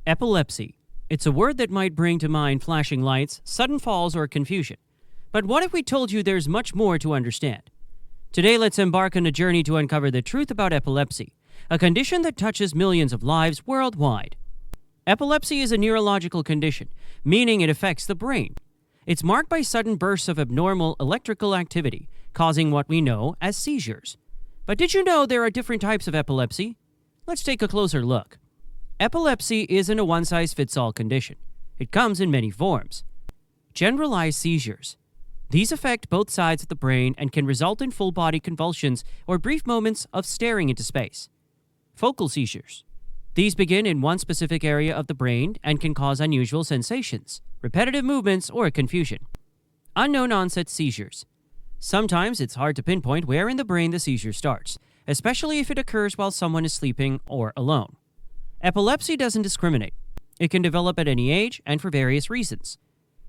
Epilepsy. It's a word that might bring to mind flashing lights, sudden falls, or confusion. But what if we told you there's much more to understand? Today, let's embark on a journey to uncover the truth about epilepsy, a condition that touches millions of lives worldwide. Epilepsy is a neurological condition, meaning it affects the brain. It's marked by sudden bursts of abnormal electrical activity, causing what we know as seizures. But did you know there are different types of epilepsy? Let's take a closer look. Epilepsy isn't a one-size-fits-all condition. It comes in many forms. Generalized seizures. These affect both sides of the brain and can result in full-body convulsions or brief moments of staring into space. Focal seizures. These begin in one specific area of the brain and can cause unusual sensations, repetitive movements, or confusion. Unknown onset seizures. Sometimes it's hard to pinpoint where in the brain the seizure starts, especially if it occurs while someone is sleeping or alone. Epilepsy doesn't discriminate. It can develop at any age and for various reasons.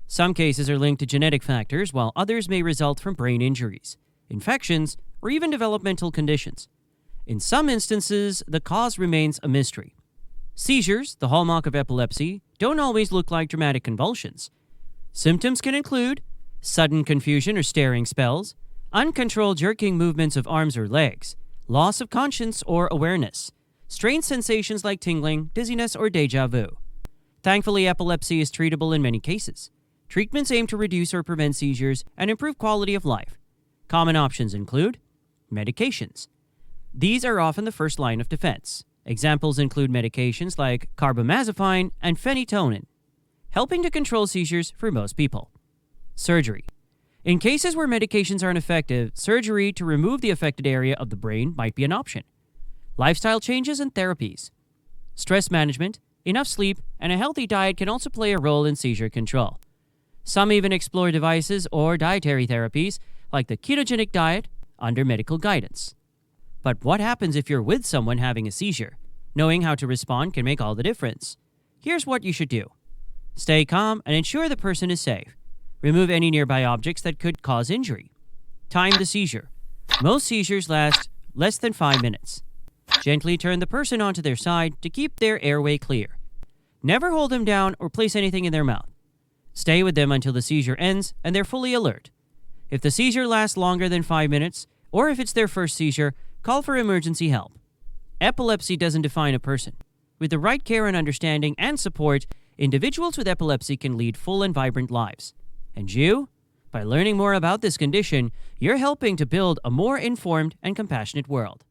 Some cases are linked to genetic factors, while others may result from brain injuries, infections, or even developmental conditions. In some instances, the cause remains a mystery. Seizures, the hallmark of epilepsy, don't always look like dramatic convulsions. Symptoms can include sudden confusion or staring spells, uncontrolled jerking movements of arms or legs, loss of conscience or awareness, strange sensations like tingling, dizziness, or déjà vu. Thankfully, epilepsy is treatable in many cases. Treatments aim to reduce or prevent seizures and improve quality of life. Common options include medications. These are often the first line of defense. Examples include medications like carbamazepine and phenytonin, helping to control seizures for most people. Surgery. In cases where medications aren't effective, surgery to remove the affected area of the brain might be an option. Lifestyle changes and therapies. Stress management, enough sleep, and a healthy diet can also play a role in seizure control. Some even explore devices or dietary therapies like the ketogenic diet under medical guidance. But what happens if you're with someone having a seizure? Knowing how to respond can make all the difference. Here's what you should do. Stay calm and ensure the person is safe. Remove any nearby objects that could cause injury. Time the seizure. Most seizures last less than 5 minutes. Gently turn the person onto their side to keep their airway clear. Never hold them down or place anything in their mouth. Stay with them until the seizure ends and they're fully alert. If the seizure lasts longer than 5 minutes, or if it's their first seizure, call for emergency help. Epilepsy doesn't define a person. With the right care and understanding and support, individuals with epilepsy can lead full and vibrant lives. And you? By learning more about this condition, you're helping to build a more informed and compassionate world.